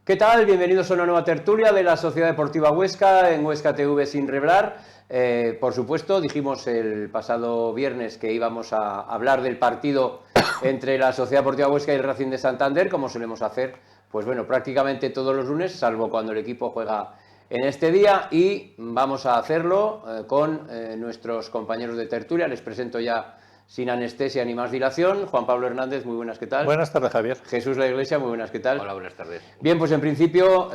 ¿Qué tal? Bienvenidos a una nueva tertulia de la Sociedad Deportiva Huesca en Huesca TV sin reblar. Por supuesto, dijimos el pasado viernes que íbamos a hablar del partido entre la Sociedad Deportiva Huesca y el Racing de Santander, como solemos hacer, pues bueno, prácticamente todos los lunes, salvo cuando el equipo juega en este día, y vamos a hacerlo con nuestros compañeros de tertulia. Les presento ya sin anestesia ni más dilación. Juan Pablo Hernández, muy buenas, ¿qué tal? Buenas tardes, Javier. Jesús La Iglesia, muy buenas, ¿qué tal? Hola, buenas tardes. Bien, pues en principio,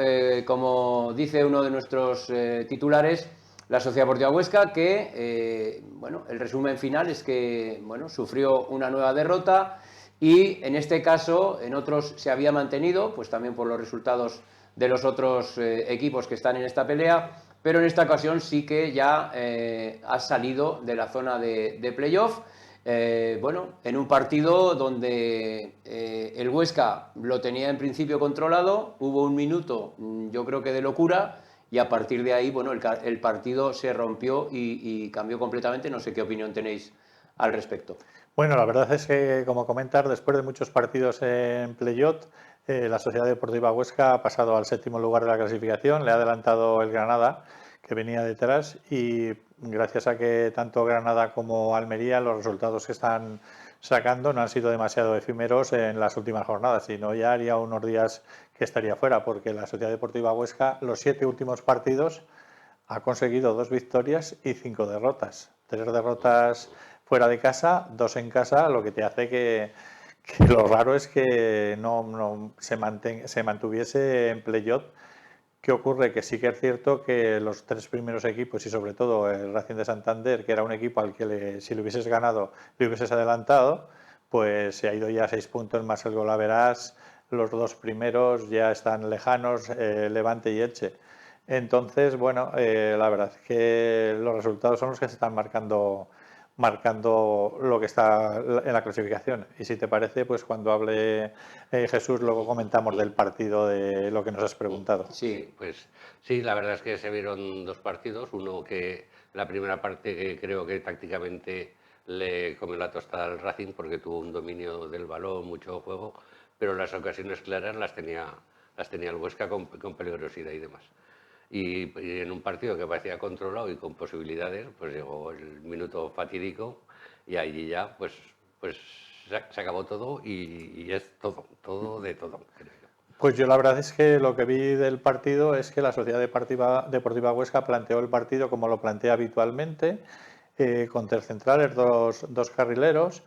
como dice uno de nuestros titulares, la Sociedad Deportiva Huesca, que, bueno, el resumen final es que, bueno, sufrió una nueva derrota y en este caso, en otros se había mantenido, pues también por los resultados de los otros equipos que están en esta pelea, pero en esta ocasión sí que ya ha salido de la zona de playoff. Bueno, en un partido donde el Huesca lo tenía en principio controlado, hubo un minuto, yo creo que de locura, y a partir de ahí, bueno, el partido se rompió y cambió completamente. No sé qué opinión tenéis al respecto. Bueno, la verdad es que, como comentar, después de muchos partidos en playoff, la Sociedad Deportiva Huesca ha pasado al 7º lugar de la clasificación, le ha adelantado el Granada, que venía detrás, y gracias a que tanto Granada como Almería, los resultados que están sacando no han sido demasiado efímeros en las últimas jornadas, sino ya haría unos días que estaría fuera, porque la Sociedad Deportiva Huesca, los 7 últimos partidos, ha conseguido 2 victorias y 5 derrotas. 3 derrotas fuera de casa, 2 en casa, lo que te hace que lo raro es que no se mantuviese en playoff. ¿Qué ocurre? Que sí que es cierto que los 3 primeros equipos y sobre todo el Racing de Santander, que era un equipo al que si le hubieses ganado, le hubieses adelantado, pues se ha ido ya a 6 puntos más el golaveras. Los 2 primeros ya están lejanos, Levante y Elche. Entonces, bueno, la verdad es que los resultados son los que se están marcando lo que está en la clasificación. Y si te parece, pues cuando hable Jesús, luego comentamos del partido, de lo que nos has preguntado. Sí, Pues sí, la verdad es que se vieron 2 partidos. Uno que la primera parte que creo que tácticamente le comió la tostada al Racing porque tuvo un dominio del balón, mucho juego, pero las ocasiones claras las tenía el Huesca con peligrosidad y demás. Y en un partido que parecía controlado y con posibilidades, pues llegó el minuto fatídico y allí ya pues se acabó todo y es todo de todo, creo yo. Pues yo la verdad es que lo que vi del partido es que la Sociedad Deportiva Huesca planteó el partido como lo plantea habitualmente, con 3 centrales, dos carrileros.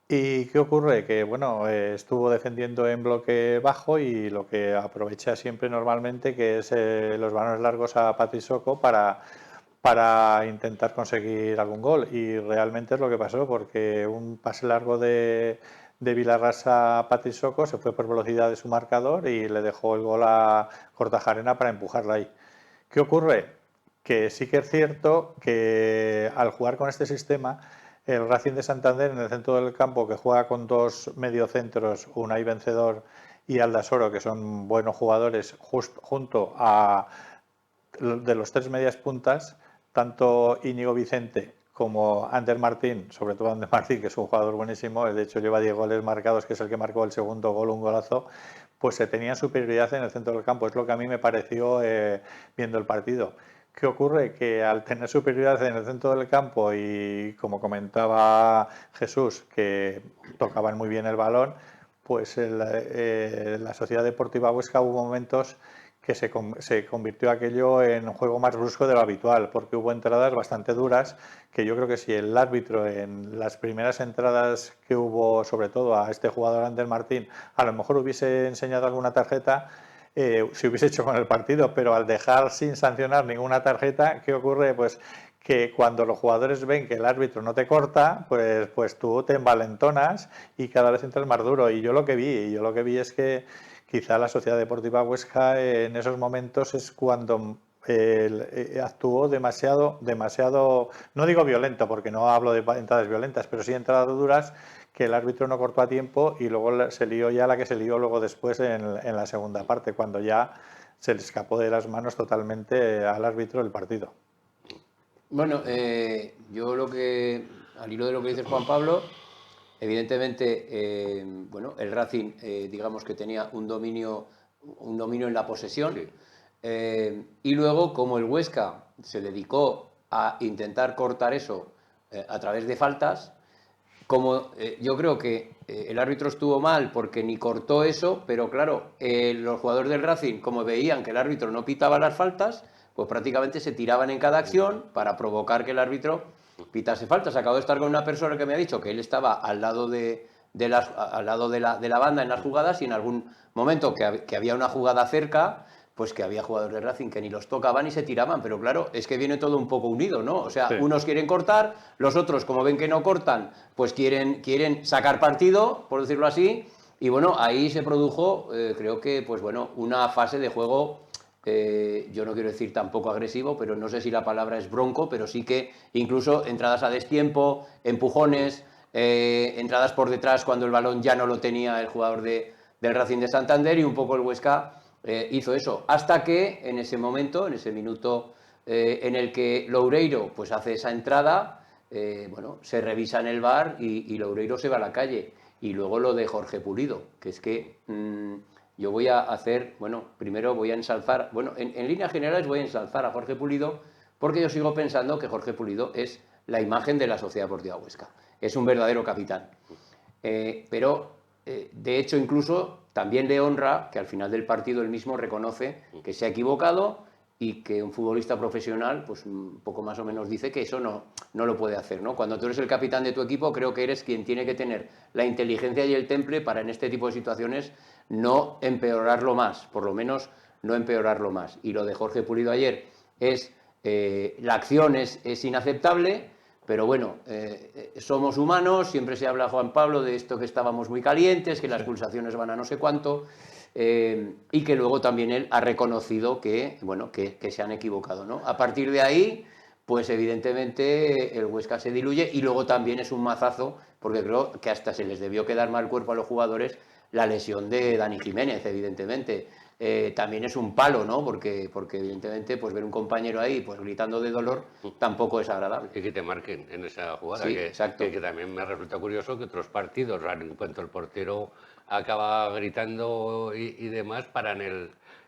¿Y qué ocurre? Que bueno, estuvo defendiendo en bloque bajo y lo que aprovecha siempre normalmente, que es los balones largos a Patri Soko para intentar conseguir algún gol. Y realmente es lo que pasó, porque un pase largo de Vilarrasa a Patri Soko se fue por velocidad de su marcador y le dejó el gol a Kortajarena para empujarla ahí. ¿Qué ocurre? Que sí que es cierto que al jugar con este sistema, el Racing de Santander en el centro del campo, que juega con 2 mediocentros, Unai Vencedor y Aldasoro, que son buenos jugadores, junto a de los 3 medias puntas, tanto Íñigo Vicente como Ander Martín, sobre todo Ander Martín, que es un jugador buenísimo, de hecho lleva 10 goles marcados, que es el que marcó el segundo gol, un golazo, pues se tenían superioridad en el centro del campo. Es lo que a mí me pareció viendo el partido. ¿Qué ocurre? Que al tener superioridad en el centro del campo y, como comentaba Jesús, que tocaban muy bien el balón, pues la Sociedad Deportiva Huesca hubo momentos que se convirtió aquello en un juego más brusco de lo habitual, porque hubo entradas bastante duras, que yo creo que si el árbitro en las primeras entradas que hubo, sobre todo a este jugador Ander Martín, a lo mejor hubiese enseñado alguna tarjeta, se hubiese hecho con el partido, pero al dejar sin sancionar ninguna tarjeta, ¿qué ocurre? Pues que cuando los jugadores ven que el árbitro no te corta, pues tú te envalentonas y cada vez entras más duro. Y yo lo que vi es que quizá la Sociedad Deportiva Huesca en esos momentos es cuando actuó demasiado, no digo violento, porque no hablo de entradas violentas, pero sí entradas duras, que el árbitro no cortó a tiempo y luego se lió ya la que se lió luego después en la segunda parte, cuando ya se le escapó de las manos totalmente al árbitro el partido. bueno, yo al hilo de lo que dice Juan Pablo, evidentemente, bueno, el Racing, digamos que tenía un dominio un dominio en la posesión. Sí. Y luego, como el Huesca se dedicó a intentar cortar eso a través de faltas, como yo creo que el árbitro estuvo mal porque ni cortó eso, pero claro, los jugadores del Racing, como veían que el árbitro no pitaba las faltas, pues prácticamente se tiraban en cada acción para provocar que el árbitro pitase faltas. Acabo de estar con una persona que me ha dicho que él estaba al lado al lado de la banda en las jugadas y en algún momento que había una jugada cerca, pues que había jugadores de Racing que ni los tocaban y se tiraban, pero claro, es que viene todo un poco unido, ¿no? O sea, Sí. unos quieren cortar, los otros, como ven que no cortan, pues quieren sacar partido, por decirlo así, y bueno, ahí se produjo, creo que, pues bueno, una fase de juego, yo no quiero decir tampoco agresivo, pero no sé si la palabra es bronco, pero sí que incluso entradas a destiempo, empujones, entradas por detrás cuando el balón ya no lo tenía el jugador del Racing de Santander y un poco el Huesca hizo eso, hasta que en ese momento, en ese minuto en el que Loureiro pues hace esa entrada, bueno, se revisa en el VAR y Loureiro se va a la calle. Y luego lo de Jorge Pulido, que es que yo voy a hacer, bueno, primero voy a ensalzar, bueno, en líneas generales voy a ensalzar a Jorge Pulido porque yo sigo pensando que Jorge Pulido es la imagen de la Sociedad Deportiva Huesca. Es un verdadero capitán. Pero, de hecho, incluso también le honra que al final del partido él mismo reconoce que se ha equivocado y que un futbolista profesional, pues un poco más o menos dice que eso no lo puede hacer, ¿no? Cuando tú eres el capitán de tu equipo, creo que eres quien tiene que tener la inteligencia y el temple para en este tipo de situaciones no empeorarlo más, por lo menos no empeorarlo más. Y lo de Jorge Pulido ayer es, la acción es inaceptable, pero bueno, somos humanos, siempre se habla, Juan Pablo, de esto que estábamos muy calientes, que las pulsaciones van a no sé cuánto, y que luego también él ha reconocido que, bueno, que se han equivocado, ¿no? A partir de ahí, pues evidentemente el Huesca se diluye y luego también es un mazazo, porque creo que hasta se les debió quedar mal cuerpo a los jugadores la lesión de Dani Jiménez, evidentemente. También es un palo, ¿no? Porque evidentemente pues ver un compañero ahí pues gritando de dolor tampoco es agradable. Y que te marquen en esa jugada, Sí, que, exacto. que también me resulta curioso que otros partidos, en cuanto el portero acaba gritando y demás, paran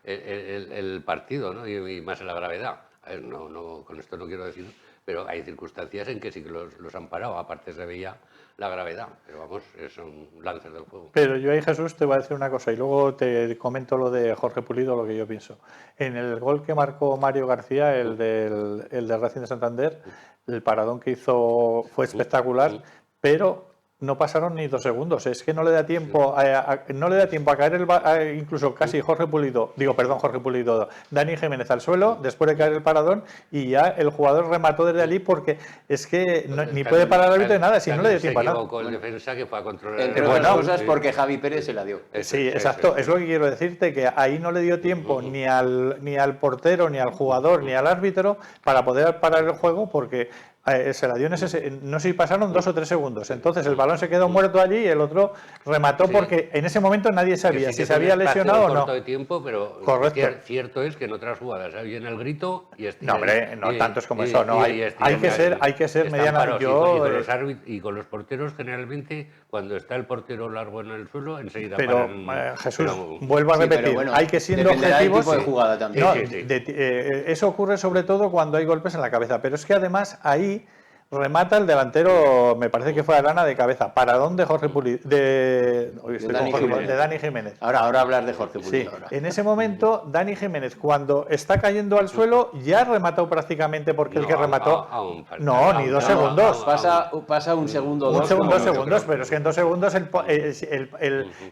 el partido, ¿no? Y más en la gravedad. A ver, con esto no quiero decir, pero hay circunstancias en que sí que los han parado, aparte se veía la gravedad, pero vamos, son lances del juego. Pero yo ahí, Jesús, te voy a decir una cosa y luego te comento lo de Jorge Pulido, lo que yo pienso. En el gol que marcó Mario García, el del Racing de Santander, el paradón que hizo fue espectacular, pero no pasaron ni 2 segundos. Es que no le da tiempo no le da tiempo a caer incluso casi Jorge Pulido, Dani Jiménez al suelo después de caer el paradón y ya el jugador remató desde allí porque es que ni puede parar el árbitro de nada si no le da tiempo a nada. Se equivocó el defensa que fue a controlar. Entre otras cosas porque Javi Pérez se la dio. Sí, exacto. Es lo que quiero decirte, que ahí no le dio tiempo ni al portero, ni al jugador, ni al árbitro para poder parar el juego porque se la dio en ese, no sé si pasaron 2 o 3 segundos. Entonces el balón se quedó muerto allí y el otro remató porque en ese momento nadie sabía si se había lesionado o no. De tiempo, pero correcto. Cierto es que en otras jugadas viene el grito y no, hombre, no tanto es como eso. No, hay que ser mediano. Y con los porteros generalmente cuando está el portero largo en el suelo enseguida pero paran, Jesús, vuelvo a repetir, bueno, hay que siendo objetivos. Tipo de jugada también. No, eso ocurre sobre todo cuando hay golpes en la cabeza, pero es que además ahí remata el delantero, me parece que fue Arana de cabeza. ¿Paradón de Jorge Pulido? De Dani Jiménez. Ahora hablar de Jorge Pulido. Sí, en ese momento, Dani Jiménez, cuando está cayendo al suelo, ya remató prácticamente porque el que remató. Ni 2 segundos. Pasa un segundo, dos segundos, pero es que en 2 segundos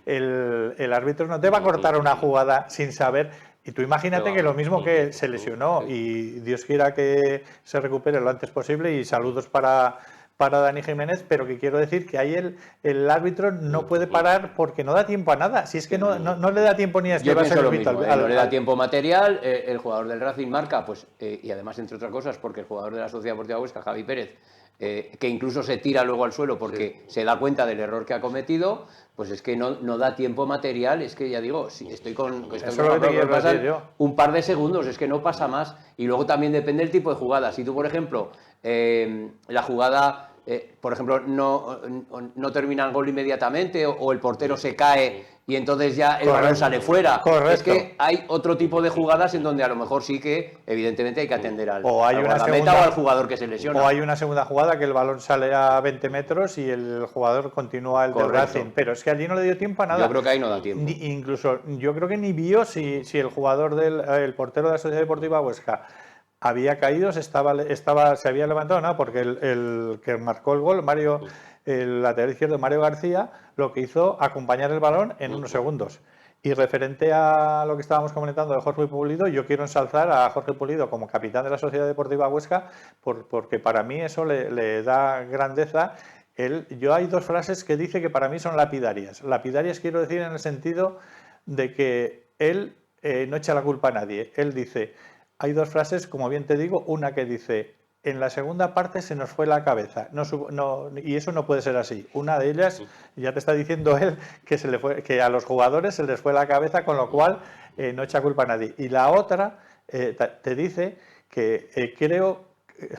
el árbitro no te va a cortar una jugada sin saber. Y tú imagínate que lo mismo que se lesionó y Dios quiera que se recupere lo antes posible y saludos para Dani Jiménez, pero que quiero decir que ahí el árbitro no puede parar porque no da tiempo a nada. Si es que no le da tiempo ni a esquivarse el grito. No le da tiempo material, el jugador del Racing marca, pues y además entre otras cosas porque el jugador de la Sociedad Deportiva Huesca, Javi Pérez, que incluso se tira luego al suelo porque se da cuenta del error que ha cometido, pues es que no da tiempo material, es que ya digo, si estoy con un par de segundos, es que no pasa más. Y luego también depende del tipo de jugada. Si tú, por ejemplo, la jugada por ejemplo, no termina el gol inmediatamente o el portero se cae y entonces ya el balón sale fuera. Correcto. Es que hay otro tipo de jugadas en donde a lo mejor sí que evidentemente hay que atender al O hay una guardameta segunda- o al jugador que se lesiona. O hay una segunda jugada que el balón sale a 20 metros y el jugador continúa el del Correcto. Racing. Pero es que allí no le dio tiempo a nada. Yo creo que ahí no da tiempo. Incluso yo creo que ni vio si el jugador el portero de la Sociedad Deportiva Huesca había caído, se había levantado, ¿no? Porque el que marcó el gol, el lateral izquierdo, Mario García, lo que hizo acompañar el balón en unos segundos. Y referente a lo que estábamos comentando de Jorge Pulido, yo quiero ensalzar a Jorge Pulido como capitán de la Sociedad Deportiva Huesca, porque para mí eso le da grandeza. Yo hay dos frases que dice que para mí son lapidarias. Lapidarias quiero decir en el sentido de que él no echa la culpa a nadie. Él dice, hay dos frases, como bien te digo, una que dice, en la segunda parte se nos fue la cabeza, y eso no puede ser así. Una de ellas, ya te está diciendo él, que a los jugadores se les fue la cabeza, con lo cual no echa culpa a nadie. Y la otra te dice que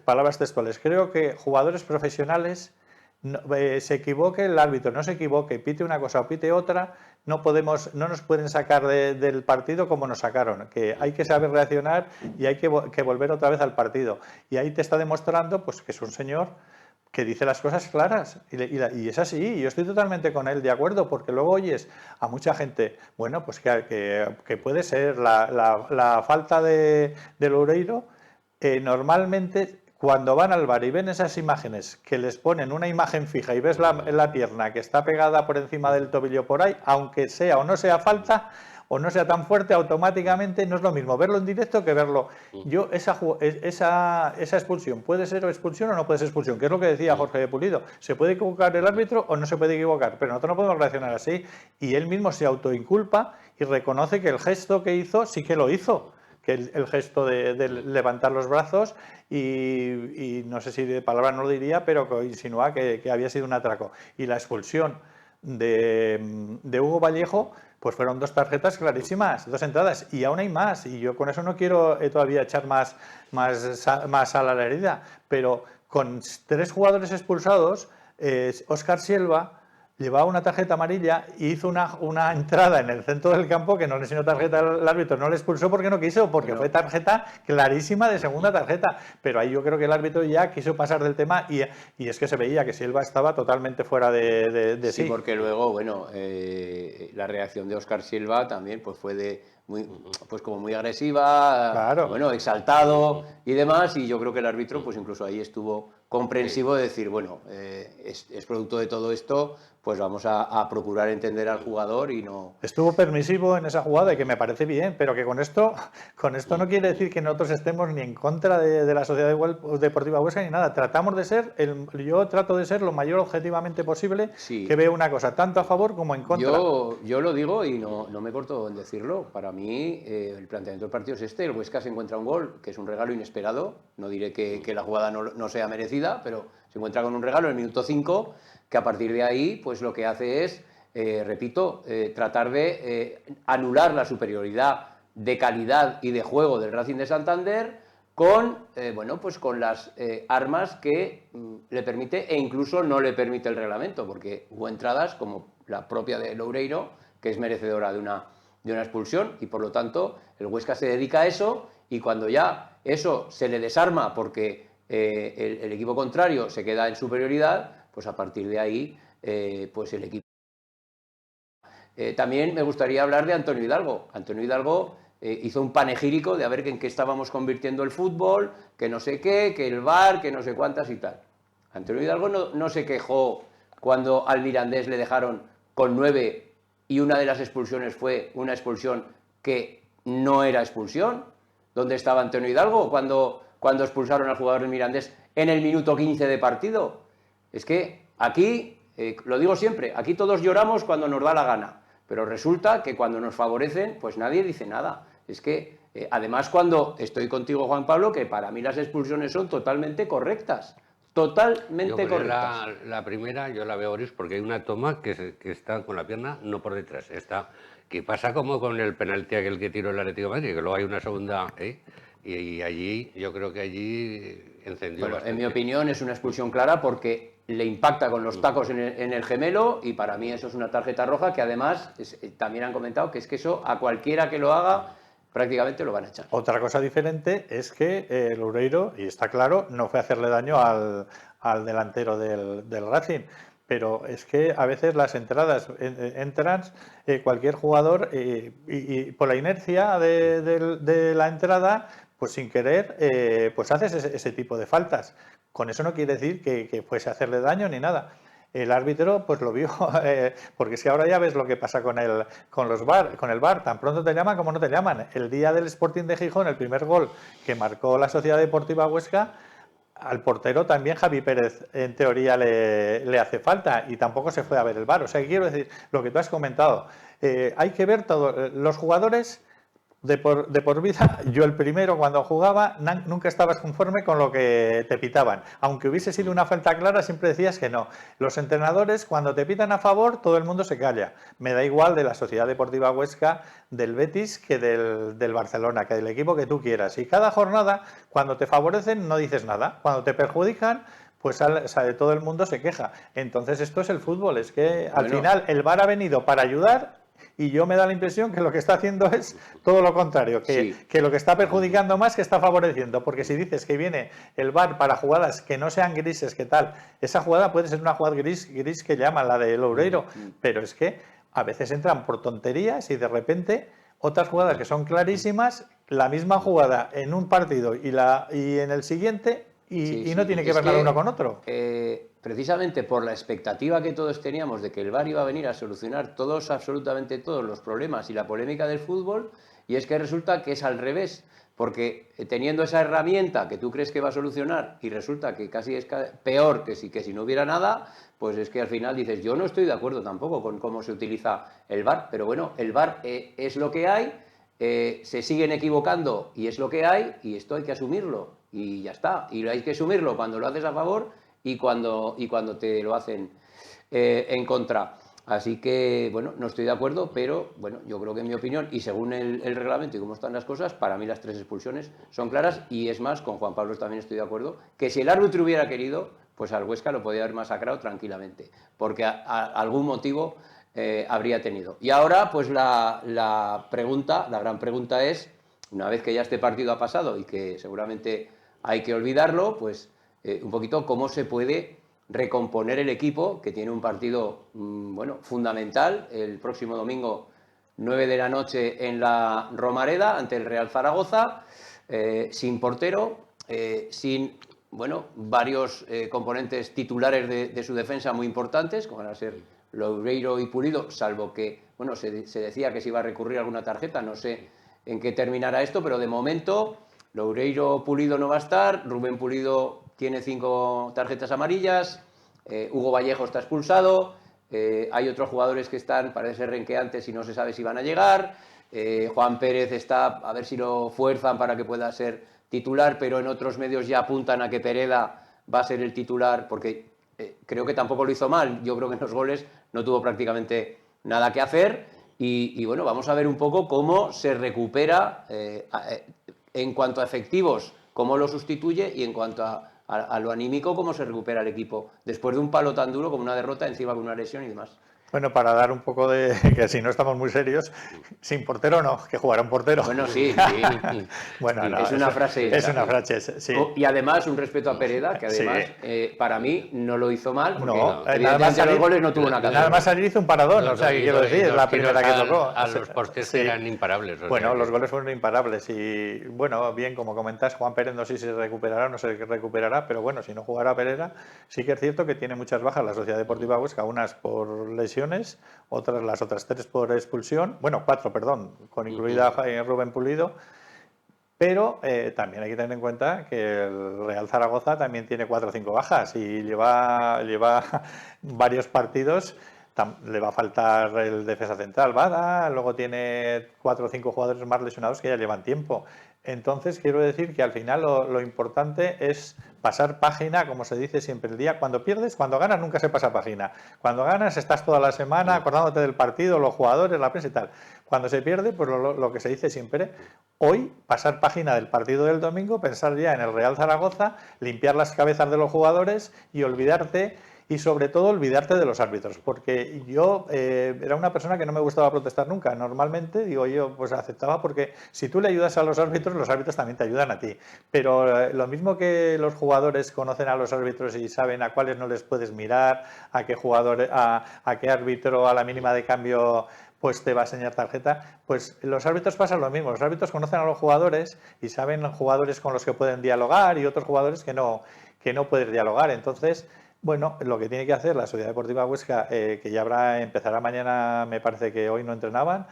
palabras textuales, creo que jugadores profesionales, se equivoque el árbitro, no se equivoque, pite una cosa o pite otra, no nos pueden sacar del partido como nos sacaron, que hay que saber reaccionar y hay que volver otra vez al partido. Y ahí te está demostrando pues que es un señor que dice las cosas claras y es así, y yo estoy totalmente con él de acuerdo, porque luego oyes a mucha gente, bueno, pues que puede ser la falta de Loureiro, normalmente cuando van al bar y ven esas imágenes que les ponen una imagen fija y ves la pierna que está pegada por encima del tobillo por ahí, aunque sea o no sea falta o no sea tan fuerte, automáticamente no es lo mismo verlo en directo que verlo. Yo, esa expulsión, ¿puede ser expulsión o no puede ser expulsión? Que es lo que decía Jorge de Pulido. ¿Se puede equivocar el árbitro o no se puede equivocar? Pero nosotros no podemos reaccionar así. Y él mismo se autoinculpa y reconoce que el gesto que hizo sí que lo hizo. Que el gesto de levantar los brazos y no sé si de palabra no lo diría, pero que insinúa que había sido un atraco. Y la expulsión de Hugo Vallejo, pues fueron dos tarjetas clarísimas, dos entradas, y aún hay más, y yo con eso no quiero todavía echar más sal a la herida, pero con tres jugadores expulsados, Óscar Silva llevaba una tarjeta amarilla y hizo una entrada en el centro del campo que no le enseñó tarjeta al árbitro, no le expulsó porque no quiso, porque fue tarjeta clarísima de segunda tarjeta, pero ahí yo creo que el árbitro ya quiso pasar del tema y es que se veía que Silva estaba totalmente fuera de sí. Sí, porque luego, bueno, la reacción de Óscar Silva también pues fue como muy agresiva, claro, bueno, exaltado y demás, y yo creo que el árbitro pues incluso ahí estuvo comprensivo de decir, bueno, es producto de todo esto, pues vamos a procurar entender al jugador y no... Estuvo permisivo en esa jugada y que me parece bien, pero que con esto no quiere decir que nosotros estemos ni en contra de la Sociedad Deportiva Huesca ni nada. Yo trato de ser lo mayor objetivamente posible, sí. Que veo una cosa tanto a favor como en contra. Yo lo digo y no me corto en decirlo. Para mí el planteamiento del partido es este. El Huesca se encuentra un gol que es un regalo inesperado. No diré que la jugada no sea merecida, pero se encuentra con un regalo en el minuto 5 que a partir de ahí pues lo que hace es, repito, tratar de anular la superioridad de calidad y de juego del Racing de Santander con, pues con las armas que le permite e incluso no le permite el reglamento, porque hubo entradas como la propia de Loureiro, que es merecedora de una expulsión, y por lo tanto el Huesca se dedica a eso, y cuando ya eso se le desarma porque el equipo contrario se queda en superioridad, pues a partir de ahí pues el equipo... también me gustaría hablar de Antonio Hidalgo. Antonio Hidalgo hizo un panegírico de a ver en qué estábamos convirtiendo el fútbol, que no sé qué, que el VAR, que no sé cuántas y tal. Antonio Hidalgo no se quejó cuando al Mirandés le dejaron con 9 y una de las expulsiones fue una expulsión que no era expulsión. ¿Dónde estaba Antonio Hidalgo cuando expulsaron al jugador del Mirandés en el minuto 15 de partido? Es que aquí, lo digo siempre, aquí todos lloramos cuando nos da la gana, pero resulta que cuando nos favorecen, pues nadie dice nada. Es que, además, cuando estoy contigo, Juan Pablo, que para mí las expulsiones son totalmente correctas. Totalmente correctas. La primera yo la veo gris porque hay una toma que está con la pierna no por detrás, que pasa como con el penalti aquel que tiró el Atlético de Madrid, que luego hay una segunda, y allí, yo creo que allí encendió Bueno, bastante. en mi opinión es una expulsión clara porque le impacta con los tacos en el gemelo y para mí eso es una tarjeta roja que además también han comentado que es que eso a cualquiera que lo haga prácticamente lo van a echar. Otra cosa diferente es que Loureiro, y está claro, no fue a hacerle daño al delantero del Racing. Pero es que a veces las entradas entran cualquier jugador y por la inercia de la entrada, pues sin querer, pues haces ese tipo de faltas. Con eso no quiere decir que fuese a hacerle daño ni nada. El árbitro pues lo vio, porque es que ahora ya ves lo que pasa con el VAR, tan pronto te llaman como no te llaman. El día del Sporting de Gijón, el primer gol que marcó la Sociedad Deportiva Huesca, al portero también Javi Pérez en teoría le hace falta y tampoco se fue a ver el VAR. O sea, quiero decir, lo que tú has comentado, hay que ver todo, los jugadores de por vida. Yo el primero cuando jugaba nunca estabas conforme con lo que te pitaban, aunque hubiese sido una falta clara siempre decías que no. Los entrenadores cuando te pitan a favor todo el mundo se calla, me da igual de la Sociedad Deportiva Huesca, del Betis que del Barcelona, que del equipo que tú quieras, y cada jornada cuando te favorecen no dices nada, cuando te perjudican pues todo el mundo se queja. Entonces esto es el fútbol, es que al final el VAR ha venido para ayudar. Y yo me da la impresión que lo que está haciendo es todo lo contrario, que lo que está perjudicando más que está favoreciendo, porque si dices que viene el VAR para jugadas que no sean grises, ¿qué tal? Esa jugada puede ser una jugada gris que llaman la de Loureiro, pero es que a veces entran por tonterías y de repente otras jugadas que son clarísimas, la misma jugada en un partido y en el siguiente y no tiene que ver nada uno con otro. Precisamente por la expectativa que todos teníamos de que el VAR iba a venir a solucionar absolutamente todos los problemas y la polémica del fútbol, y es que resulta que es al revés, porque teniendo esa herramienta que tú crees que va a solucionar y resulta que casi es peor que si no hubiera nada, pues es que al final dices, yo no estoy de acuerdo tampoco con cómo se utiliza el VAR, pero bueno, el VAR es lo que hay, se siguen equivocando y es lo que hay, y esto hay que asumirlo, y ya está, y hay que asumirlo cuando lo haces a favor y cuando te lo hacen en contra. Así que, bueno, no estoy de acuerdo, pero, bueno, yo creo que en mi opinión, y según el reglamento y cómo están las cosas, para mí las 3 expulsiones son claras, y es más, con Juan Pablo también estoy de acuerdo, que si el árbitro hubiera querido, pues al Huesca lo podía haber masacrado tranquilamente, porque algún motivo habría tenido. Y ahora, pues la gran pregunta es, una vez que ya este partido ha pasado y que seguramente hay que olvidarlo, pues un poquito cómo se puede recomponer el equipo, que tiene un partido bueno, fundamental el próximo domingo 9 de la noche en la Romareda ante el Real Zaragoza, sin portero, sin varios componentes titulares de su defensa muy importantes, como van a ser Loureiro y Pulido, salvo que se decía que se iba a recurrir a alguna tarjeta, no sé en qué terminará esto, pero de momento Loureiro, Pulido no va a estar, Rubén Pulido tiene 5 tarjetas amarillas, Hugo Vallejo está expulsado, hay otros jugadores que están, parece ser renqueantes y no se sabe si van a llegar, Juan Pérez está, a ver si lo fuerzan para que pueda ser titular, pero en otros medios ya apuntan a que Pereda va a ser el titular, porque creo que tampoco lo hizo mal, yo creo que en los goles no tuvo prácticamente nada que hacer, y bueno, vamos a ver un poco cómo se recupera en cuanto a efectivos, cómo lo sustituye, y en cuanto a lo anímico, cómo se recupera el equipo después de un palo tan duro como una derrota, encima con una lesión y demás. Bueno, para dar un poco de... que si no estamos muy serios, sin portero no, que jugará un portero. Bueno, sí. Bueno, sí, no, es una frase. Es una frase, sí. Y además, un respeto a Pereda, que además, para mí, no lo hizo mal, porque nada más salir, los goles no tuvo una cadena. Nada más salir hizo un paradón, o sea, que quiero decir, es la primera que tocó. A los porteros eran imparables. Bueno, los goles fueron imparables y, bueno, bien, como comentas, Juan Pérez no sé si se recuperará o no se recuperará, pero bueno, si no jugará Pereda, sí que es cierto que tiene muchas bajas la Sociedad Deportiva Huesca, unas por lesiones, las otras 3 por expulsión, bueno, 4, perdón, con incluida Rubén Pulido, pero también hay que tener en cuenta que el Real Zaragoza también tiene 4 o 5 bajas y lleva varios partidos. Le va a faltar el defensa central, Bada, luego tiene 4 o 5 jugadores más lesionados que ya llevan tiempo. Entonces, quiero decir que al final lo importante es pasar página, como se dice siempre el día. Cuando pierdes, cuando ganas, nunca se pasa página. Cuando ganas, estás toda la semana acordándote del partido, los jugadores, la prensa y tal. Cuando se pierde, pues lo que se dice siempre, hoy pasar página del partido del domingo, pensar ya en el Real Zaragoza, limpiar las cabezas de los jugadores y olvidarte. y sobre todo olvidarte de los árbitros, porque yo era una persona que no me gustaba protestar nunca. Normalmente, digo yo, pues aceptaba porque si tú le ayudas a los árbitros también te ayudan a ti. Pero lo mismo que los jugadores conocen a los árbitros y saben a cuáles no les puedes mirar, a qué jugador, a qué árbitro a la mínima de cambio pues te va a enseñar tarjeta, pues los árbitros pasan lo mismo. Los árbitros conocen a los jugadores y saben los jugadores con los que pueden dialogar y otros jugadores que no pueden dialogar. Entonces, bueno, lo que tiene que hacer la Sociedad Deportiva Huesca, que ya empezará mañana, me parece que hoy no entrenaban,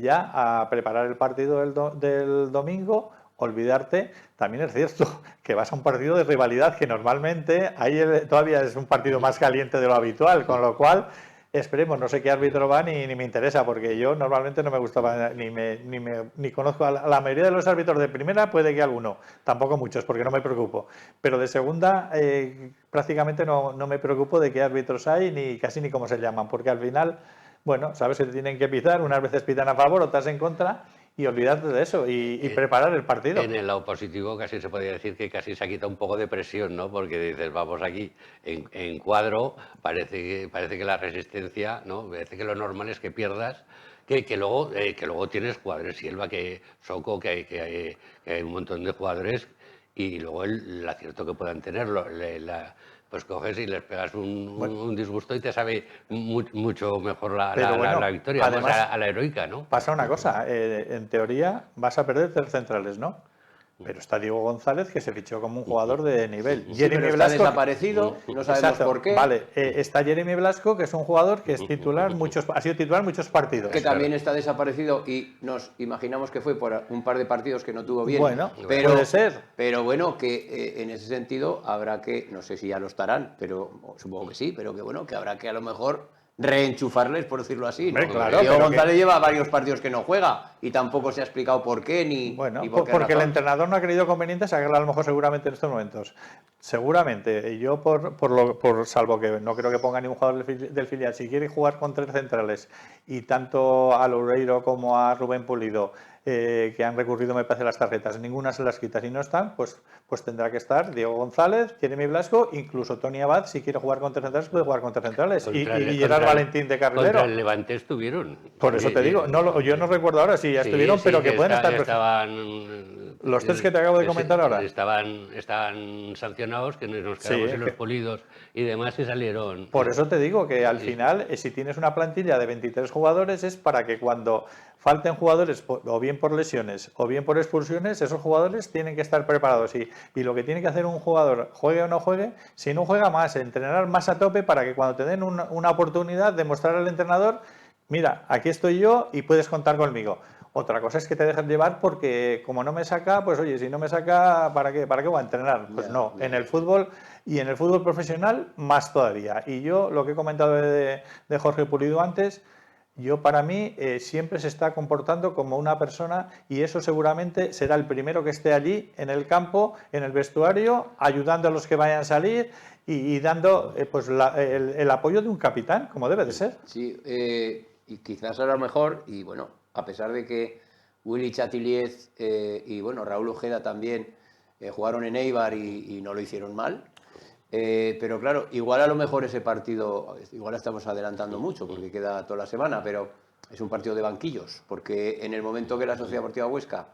ya a preparar el partido del domingo. Olvidarte, también es cierto que vas a un partido de rivalidad que normalmente ahí todavía es un partido más caliente de lo habitual, con lo cual esperemos, no sé qué árbitro va ni me interesa, porque yo normalmente no me gustaba ni conozco a la mayoría de los árbitros de primera, puede que alguno, tampoco muchos, porque no me preocupo, pero de segunda prácticamente no me preocupo de qué árbitros hay ni casi ni cómo se llaman, porque al final, bueno, sabes que te tienen que pitar, unas veces pitan a favor, otras en contra, y olvidarte de eso y preparar el partido. En el lado positivo casi se podría decir que casi se ha quitado un poco de presión, ¿no? Porque dices, vamos aquí en cuadro, parece que la resistencia, ¿no? Parece que lo normal es que pierdas, que luego tienes jugadores, Silva, Soco, que hay un montón de jugadores y luego el acierto que puedan tener, pues coges y les pegas un disgusto y te sabe mucho mejor la victoria, además, a la heroica, ¿no? Pasa una cosa, en teoría vas a perder 3 centrales, ¿no? Pero está Diego González, que se fichó como un jugador de nivel. Sí, Jeremy pero Blasco, está desaparecido, no sabemos por qué. Vale, está Jeremy Blasco, que es un jugador que es titular, ha sido titular muchos partidos. Que también está desaparecido y nos imaginamos que fue por un par de partidos que no tuvo bien. Bueno, pero, puede ser. Pero bueno, que en ese sentido habrá que, no sé si ya lo estarán, pero supongo que sí, pero que bueno, que habrá que a lo mejor reenchufarles, por decirlo así, ¿no? Hombre, claro, Diego González lleva varios partidos que no juega y tampoco se ha explicado por qué ni por qué porque el razón. entrenador no ha creído conveniente sacarla a lo mejor seguramente en estos momentos. Seguramente, yo salvo que no creo que ponga ningún jugador del filial, si quiere jugar con 3 centrales y tanto a Loureiro como a Rubén Pulido, que han recurrido, me parece, las tarjetas, ninguna se las quita. Si no están, pues tendrá que estar Diego González, Jeremy Blasco, incluso Tony Abad, si quiere jugar con 3 centrales, puede jugar con 3 centrales. Y Gerard Valentín de carrilero. Contra el Levante estuvieron. Por eso te digo, yo no recuerdo ahora si ya estuvieron, pero que pueden estar. Los 3 que te acabo de comentar ahora. Estaban sancionados, que nos quedamos en los Pulidos y demás y salieron. Por eso te digo que al final, si tienes una plantilla de 23 jugadores, es para que cuando falten jugadores, o bien por lesiones o bien por expulsiones, esos jugadores tienen que estar preparados. Y lo que tiene que hacer un jugador, juegue o no juegue, si no juega más, entrenar más a tope para que cuando te den una oportunidad, demostrar al entrenador, mira, aquí estoy yo y puedes contar conmigo. Otra cosa es que te dejes llevar porque como no me saca, pues oye, si no me saca, ¿para qué voy a entrenar? Pues no, en el fútbol y en el fútbol profesional más todavía. Y yo, lo que he comentado de Jorge Pulido antes, yo para mí siempre se está comportando como una persona y eso seguramente será el primero que esté allí en el campo, en el vestuario, ayudando a los que vayan a salir y dando pues el apoyo de un capitán, como debe de ser. Sí, y quizás a lo mejor, y bueno, a pesar de que Willy Chatiliez y bueno, Raúl Ojeda también jugaron en Eibar y no lo hicieron mal, pero claro, igual a lo mejor ese partido, igual estamos adelantando mucho porque queda toda la semana, pero es un partido de banquillos, porque en el momento que la Sociedad Deportiva Huesca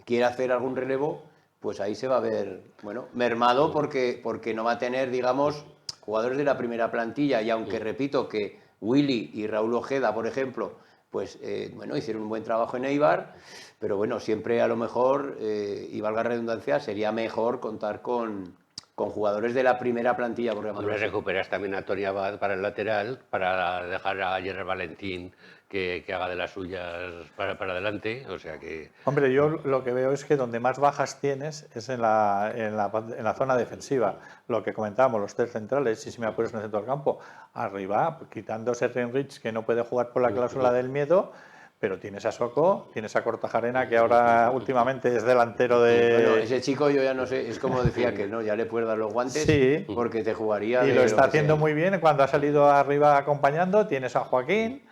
quiere hacer algún relevo, pues ahí se va a ver, bueno, mermado porque no va a tener, digamos, jugadores de la primera plantilla y aunque repito que Willy y Raúl Ojeda, por ejemplo, pues bueno, hicieron un buen trabajo en Eibar, pero bueno, siempre a lo mejor, y valga redundancia, sería mejor contar con jugadores de la primera plantilla. Hombre, recuperas también a Tony Abad para el lateral, para dejar a Gerard Valentín que haga de las suyas para adelante, o sea que... Hombre, yo lo que veo es que donde más bajas tienes es en la zona defensiva. Lo que comentábamos, los 3 centrales, si me apuras en el centro del campo, arriba, quitando Sergio Rich, que no puede jugar por la cláusula del miedo, pero tienes a Soco, tienes a Kortajarena, que ahora últimamente es delantero de... Bueno, ese chico yo ya no sé, es como decía que no, ya le puedes dar los guantes sí, porque te jugaría... Y lo está haciendo muy bien cuando ha salido arriba acompañando, tienes a Joaquín...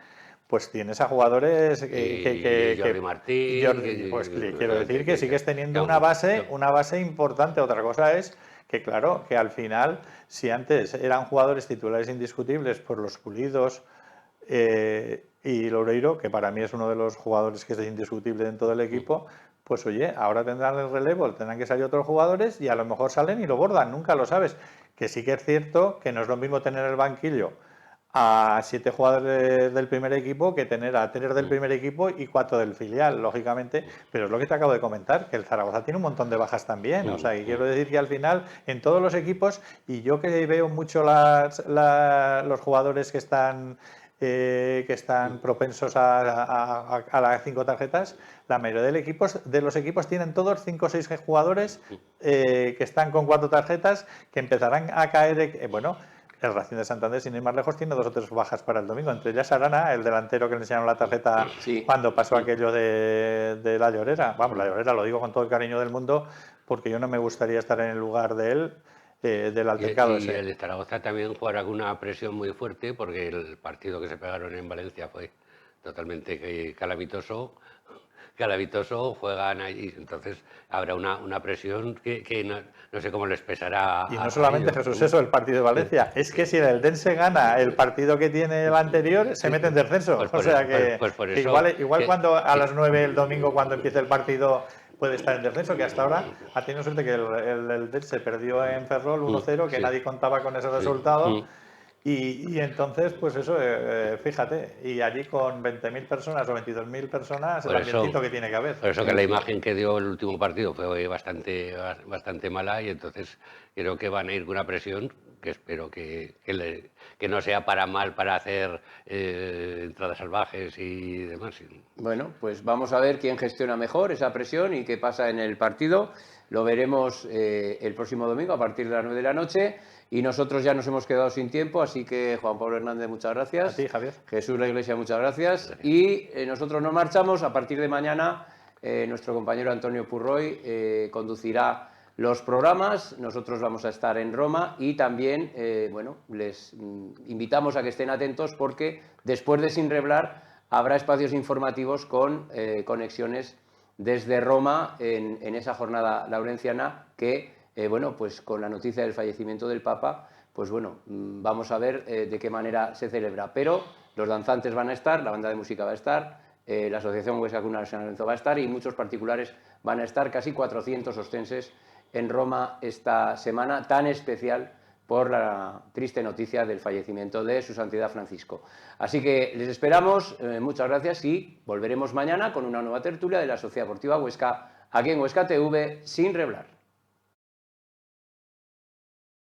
Pues tienes a jugadores Jordi Martín... Pues quiero decir que sigues teniendo una base importante. Otra cosa es que claro, que al final, si antes eran jugadores titulares indiscutibles por los Pulidos y Loureiro, que para mí es uno de los jugadores que es indiscutible en todo el equipo, pues oye, ahora tendrán el relevo, tendrán que salir otros jugadores y a lo mejor salen y lo bordan, nunca lo sabes. Que sí que es cierto que no es lo mismo tener el banquillo a 7 jugadores del primer equipo que tener a 3 del primer equipo y 4 del filial, lógicamente, pero es lo que te acabo de comentar, que el Zaragoza tiene un montón de bajas también, o sea, y quiero decir que al final en todos los equipos, y yo que veo mucho los jugadores que están propensos a las 5 tarjetas, la mayoría de los equipos tienen todos 5 o 6 jugadores que están con 4 tarjetas que empezarán a caer, bueno. El Racing de Santander, sin ir más lejos, tiene 2 o 3 bajas para el domingo. Entre ellas Arana, el delantero que le enseñaron la tarjeta cuando pasó aquello de la Llorera. Vamos, la Llorera lo digo con todo el cariño del mundo, porque yo no me gustaría estar en el lugar de él, del altercado y ese. el Zaragoza también jugará con una presión muy fuerte, porque el partido que se pegaron en Valencia fue totalmente calamitoso, juegan allí, entonces habrá una presión que no sé cómo les pesará. Y no solamente, Jesús, eso, el partido de Valencia, es que si el Eldense gana el partido que tiene el anterior, se mete en descenso. Pues o sea que, por que eso, igual cuando a las 9 el domingo, cuando empiece el partido, puede estar en descenso, que hasta ahora ha tenido suerte que el Eldense perdió en Ferrol 1-0, que nadie contaba con ese resultado. Y entonces, pues eso, fíjate, y allí con 20.000 personas o 22.000 personas, el ambientito que tiene que haber. Por eso que la imagen que dio el último partido fue bastante mala, y entonces creo que van a ir con una presión que espero que no sea para mal, para hacer entradas salvajes y demás. Bueno, pues vamos a ver quién gestiona mejor esa presión y qué pasa en el partido. Lo veremos el próximo domingo a partir de las 9 de la noche. Y nosotros ya nos hemos quedado sin tiempo, así que Juan Pablo Hernández, muchas gracias. A ti, Javier. Jesús La Iglesia, muchas gracias. Y nosotros nos marchamos. A partir de mañana, nuestro compañero Antonio Purroy conducirá los programas. Nosotros vamos a estar en Roma y también, bueno, les invitamos a que estén atentos porque después de Sin Reblar habrá espacios informativos con conexiones desde Roma en esa jornada laurenciana que, bueno, pues con la noticia del fallecimiento del Papa, pues bueno, vamos a ver de qué manera se celebra. Pero los danzantes van a estar, la banda de música va a estar, la Asociación Huesca Cuna de San Lorenzo va a estar y muchos particulares van a estar, casi 400 ostenses en Roma esta semana tan especial por la triste noticia del fallecimiento de Su Santidad Francisco. Así que les esperamos, muchas gracias y volveremos mañana con una nueva tertulia de la Sociedad Deportiva Huesca, aquí en Huesca TV, Sin Reblar.